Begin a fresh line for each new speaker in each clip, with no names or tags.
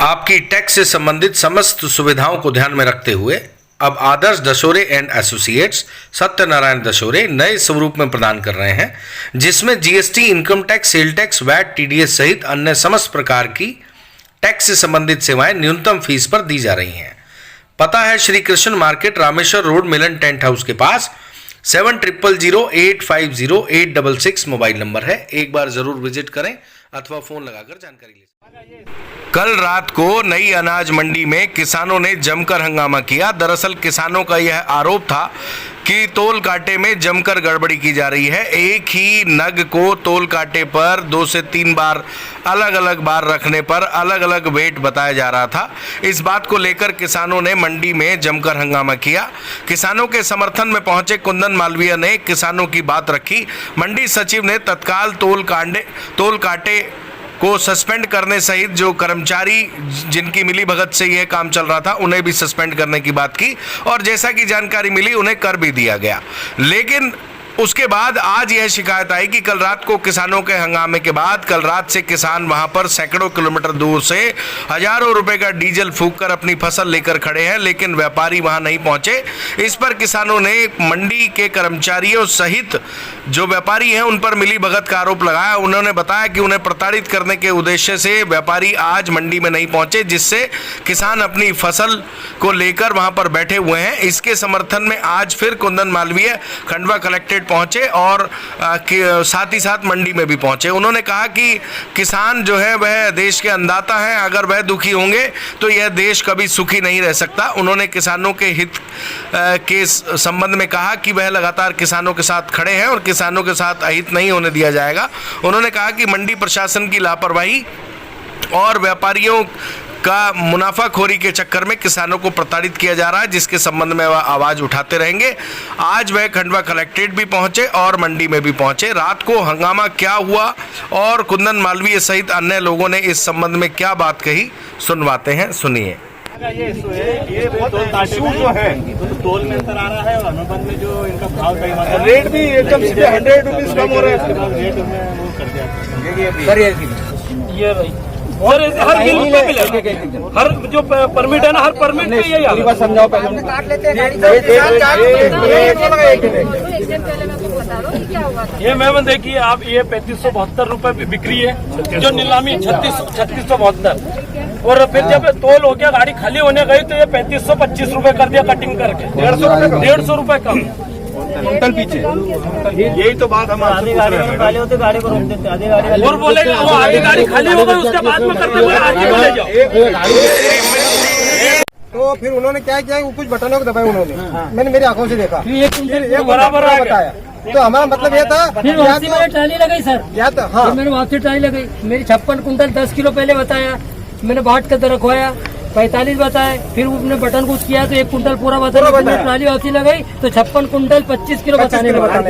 आपकी टैक्स से संबंधित समस्त सुविधाओं को ध्यान में रखते हुए अब आदर्श दशोरे एंड एसोसिएट्स सत्यनारायण दशोरे नए स्वरूप में प्रदान कर रहे हैं, जिसमें GST, income tax, sale tax, VAT, TDS सहित अन्य समस्त प्रकार की टैक्स से संबंधित सेवाएं न्यूनतम फीस पर दी जा रही हैं। पता है श्री कृष्ण मार्केट, रामेश्वर रोड, मिलन टेंट हाउस के पास। 700008508666 मोबाइल नंबर है। एक बार जरूर विजिट करें अथवा फोन लगाकर जानकारी ले। कल रात को नई अनाज मंडी में किसानों ने जमकर हंगामा किया। दरअसल किसानों का यह आरोप था कि तोल कांटे में जमकर गड़बड़ी की जा रही है। एक ही नग को तोल कांटे पर 2 से 3 बार अलग अलग बार रखने पर अलग अलग वेट बताया जा रहा था। इस बात को लेकर किसानों ने मंडी में जमकर हंगामा किया। किसानों के समर्थन में पहुंचे कुंदन मालवीय ने किसानों की बात रखी। मंडी सचिव ने तत्काल तोल कांटे को सस्पेंड करने सहित जो कर्मचारी जिनकी मिलीभगत से यह काम चल रहा था उन्हें भी सस्पेंड करने की बात की और जैसा कि जानकारी मिली उन्हें कर भी दिया गया। लेकिन उसके बाद आज यह शिकायत आई कि कल रात को किसानों के हंगामे के बाद कल रात से किसान वहां पर सैकड़ों किलोमीटर दूर से हजारों रुपए का डीजल फूंककर अपनी फसल लेकर खड़े हैं, लेकिन व्यापारी वहां नहीं पहुंचे। इस पर किसानों ने मंडी के कर्मचारियों सहित जो व्यापारी हैं उन पर मिलीभगत का आरोप लगाया। उन्होंने बताया कि उन्हें प्रताड़ित करने के उद्देश्य से व्यापारी आज मंडी में नहीं पहुंचे, जिससे किसान अपनी फसल को लेकर वहां पर बैठे हुए हैं। इसके समर्थन में आज फिर कुंदन मालवीय खंडवा कलेक्ट्रेट पहुंचे और साथ ही साथ मंडी में भी पहुंचे। उन्होंने कहा कि किसान जो है वह देश के अन्नदाता हैं, अगर वह दुखी होंगे तो यह देश कभी सुखी नहीं रह सकता। उन्होंने किसानों के हित के संबंध में कहा कि वह लगातार किसानों के साथ खड़े हैं और किसानों के साथ अहित नहीं होने दिया जाएगा। उन्होंने कहा कि मंडी प्रशासन की लापरवाही और व्यापारियों का मुनाफाखोरी के चक्कर में किसानों को प्रताड़ित किया जा रहा है, जिसके संबंध में वह आवाज उठाते रहेंगे। आज वह खंडवा कलेक्ट्रेट भी पहुंचे और मंडी में भी पहुंचे। रात को हंगामा क्या हुआ और कुंदन मालवीय सहित अन्य लोगों ने इस संबंध में क्या बात कही, सुनवाते हैं, सुनिए।
ये जो है तोल में अंतर आ रहा है और अनुबंध में जो इनका भाव रेट भी एकदम सीधे 100 रुपीज कम हो रहा है। रेट में वो कर दिया ये भाई और हर बिल पे मिलेगा, हर जो परमिट है ना, हर परमिट पे यही है। बात समझाओ पहले। ये मैम देखिए आप, ये 3572 रुपए बिक्री है, जो नीलामी 3672 और फिर जब तोल हो गया, गाड़ी खाली होने गई तो ये 3525 रुपए कर दिया कटिंग करके। 150 रुपए कम कुंटल पीछे। यही तो बात हम आधी गाड़ी खाली होते गाड़ी को रोक देते, आधी गाड़ी और बोले वो आधी गाड़ी खाली हो गई उसके बाद में करते हुए आगे बोले जाओ।
तो फिर उन्होंने क्या किया, कुछ बटनों को दबाया उन्होंने। मैंने मेरी आंखों से देखा,
बराबर
बताया। तो हमारा मतलब ये था
फिर वापसी में ट्राली लगाई सर,
या तो हाँ
मैंने वापसी ट्राली लगाई। मेरी 56 कुंटल 10 किलो पहले बताया, मैंने बाट कर रखवाया 45 बताया, फिर उसने बटन कुछ किया तो 1 कुंटल पूरा बताया। ट्राली वापसी लगाई तो 56 कुंटल 25 किलो बताने पूरा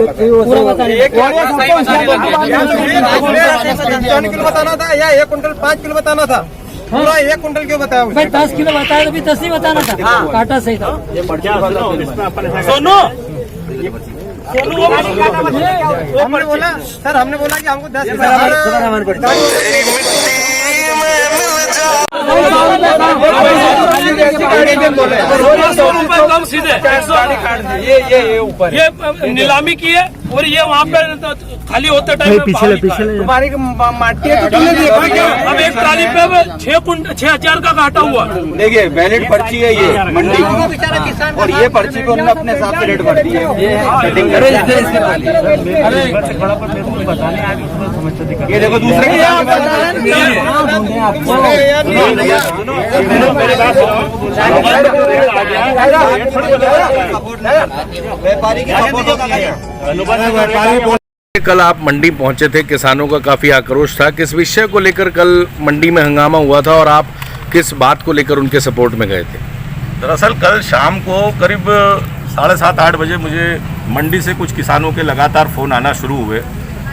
बताने
55 किलो बताना था या 1 कुंटल 5 किलो बताना था। पूरा 1 कुंटल क्यों बताया?
भाई 10 किलो बताया तो भी 10 ही बताना था, काटा सही था।
सोनू
हमने बोला सर, हमने बोला कि हमको 10
कम सीधे ये ऊपर ये नीलामी की है और ये वहाँ पे खाली होते टाइम पिछले
तुम्हारी माटी
अब एक ट्राली पे 6,000 का घाटा हुआ।
देखिए वैलिड पर्ची है ये मंडी और ये पर्ची को उन्होंने अपने हिसाब से रेट भर दी है। ये देखो दूसरे की व्यापारी की
कल आप मंडी पहुंचे थे, किसानों का काफी आक्रोश था। किस विषय को लेकर कल मंडी में हंगामा हुआ था और आप किस बात को लेकर उनके सपोर्ट में गए थे?
दरअसल कल शाम को करीब 7:30-8 बजे मुझे मंडी से कुछ किसानों के लगातार फ़ोन आना शुरू हुए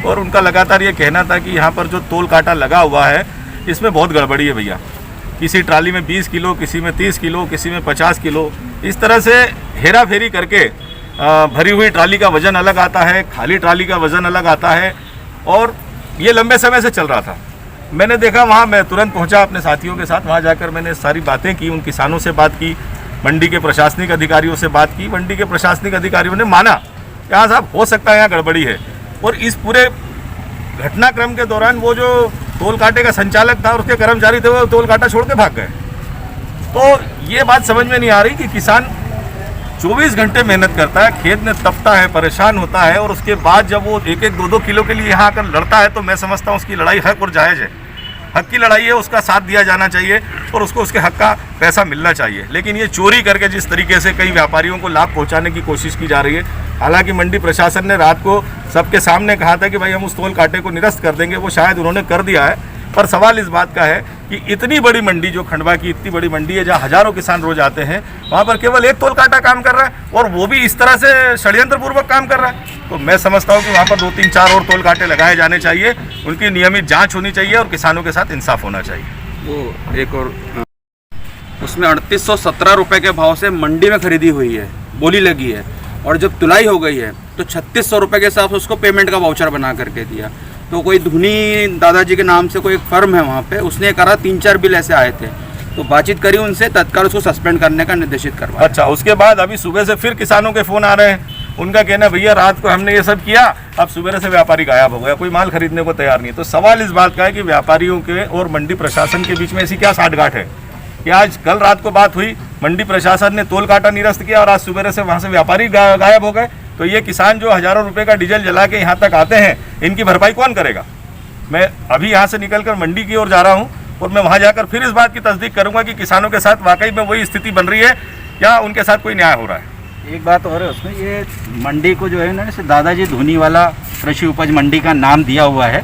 और उनका लगातार ये कहना था कि यहाँ पर जो तोल कांटा लगा हुआ है इसमें बहुत गड़बड़ी है भैया। किसी ट्राली में 20 किलो, किसी में 30 किलो, किसी में 50 किलो, इस तरह से हेरा फेरी करके भरी हुई ट्राली का वज़न अलग आता है, खाली ट्राली का वज़न अलग आता है और ये लंबे समय से चल रहा था। मैंने देखा वहाँ, मैं तुरंत पहुँचा अपने साथियों के साथ, वहाँ जाकर मैंने सारी बातें की, उन किसानों से बात की, मंडी के प्रशासनिक अधिकारियों से बात की। मंडी के प्रशासनिक अधिकारियों ने माना कि हाँ साहब हो सकता है यहाँ गड़बड़ी है, और इस पूरे घटनाक्रम के दौरान वो जो टोल कांटे का संचालक था और उसके कर्मचारी थे वो टोल कांटा छोड़ के भाग गए। तो ये बात समझ में नहीं आ रही कि किसान 24 घंटे मेहनत करता है, खेत में तपता है, परेशान होता है, और उसके बाद जब वो 1-1, 2-2 किलो के लिए यहाँ आकर लड़ता है तो मैं समझता हूँ उसकी लड़ाई हक और जायज़ है। हक की लड़ाई है, उसका साथ दिया जाना चाहिए और उसको उसके हक का पैसा मिलना चाहिए। लेकिन ये चोरी करके जिस तरीके से कई व्यापारियों को लाभ पहुंचाने की कोशिश की जा रही है, हालांकि मंडी प्रशासन ने रात को सबके सामने कहा था कि भाई हम उस टोल कांटे को निरस्त कर देंगे, वो शायद उन्होंने कर दिया है, पर सवाल इस बात का है कि इतनी बड़ी मंडी जो खंडवा की इतनी बड़ी मंडी है जहाँ हजारों किसान रोज आते हैं, वहाँ पर केवल एक टोल कांटा काम कर रहा है और वो भी इस तरह से षड्यंत्रपूर्वक काम कर रहा है। तो मैं समझता हूँ कि वहाँ पर 2-3-4 और टोल कांटे लगाए जाने चाहिए, उनकी नियमित जांच होनी चाहिए और किसानों के साथ इंसाफ होना चाहिए।
वो एक और उसमें 3817 रुपये के भाव से मंडी में खरीदी हुई है, बोली लगी है, और जब तुलाई हो गई है तो 3600 रुपये के हिसाब से उसको पेमेंट का वाउचर बना करके दिया। तो कोई धुनी दादाजी के नाम से कोई एक फर्म है वहाँ पे, उसने करा 3-4 बिल ऐसे आए थे, तो बातचीत करी उनसे, तत्काल उसको सस्पेंड करने का निर्देशित करवा।
अच्छा, उसके बाद अभी सुबह से फिर किसानों के फ़ोन आ रहे हैं, उनका कहना भैया रात को हमने ये सब किया, अब सुबह से व्यापारी गायब हो गया, कोई माल खरीदने को तैयार नहीं। तो सवाल इस बात का है कि व्यापारियों के और मंडी प्रशासन के बीच में ऐसी क्या साठगांठ है कि आज कल रात को बात हुई, मंडी प्रशासन ने टोल कांटा निरस्त किया और आज सुबह से वहाँ से व्यापारी गायब हो गए। तो ये किसान जो हजारों रुपए का डीजल जला के यहाँ तक आते हैं, इनकी भरपाई कौन करेगा? मैं अभी यहाँ से निकलकर मंडी की ओर जा रहा हूँ और मैं वहाँ जाकर फिर इस बात की तस्दीक करूँगा कि किसानों के साथ वाकई में वही स्थिति बन रही है या उनके साथ कोई न्याय हो रहा है।
एक बात और है उसमें, ये मंडी को जो है ना दादाजी धुनी वाला कृषि उपज मंडी का नाम दिया हुआ है।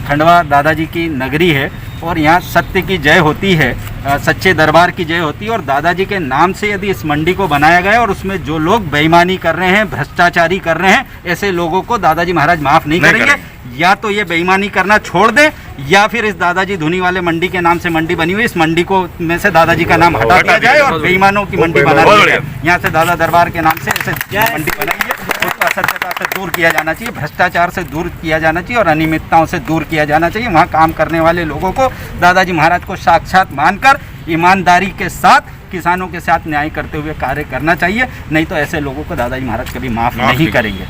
खंडवा दादाजी की नगरी है और यहाँ सत्य की जय होती है, सच्चे दरबार की जय होती है। और दादाजी के नाम से यदि इस मंडी को बनाया गया और उसमें जो लोग बेईमानी कर रहे हैं, भ्रष्टाचारी कर रहे हैं, ऐसे लोगों को दादाजी महाराज माफ़ नहीं करेंगे। या तो ये बेईमानी करना छोड़ दें या फिर इस दादाजी धुनी वाले मंडी के नाम से मंडी बनी हुई, इस मंडी को में से दादाजी का नाम हटा दिया जाए और बेईमानों की मंडी बना दी जाए। यहाँ से दादा दरबार के नाम से ऐसे मंडी बनाई है, उसको असत्यता से दूर किया जाना चाहिए, भ्रष्टाचार से दूर किया जाना चाहिए और अनियमितताओं से दूर किया जाना चाहिए। वहाँ काम करने वाले लोगों को दादाजी महाराज को साक्षात मानकर ईमानदारी के साथ किसानों के साथ न्याय करते हुए कार्य करना चाहिए, नहीं तो ऐसे लोगों को दादाजी महाराज कभी माफ़ नहीं करेंगे।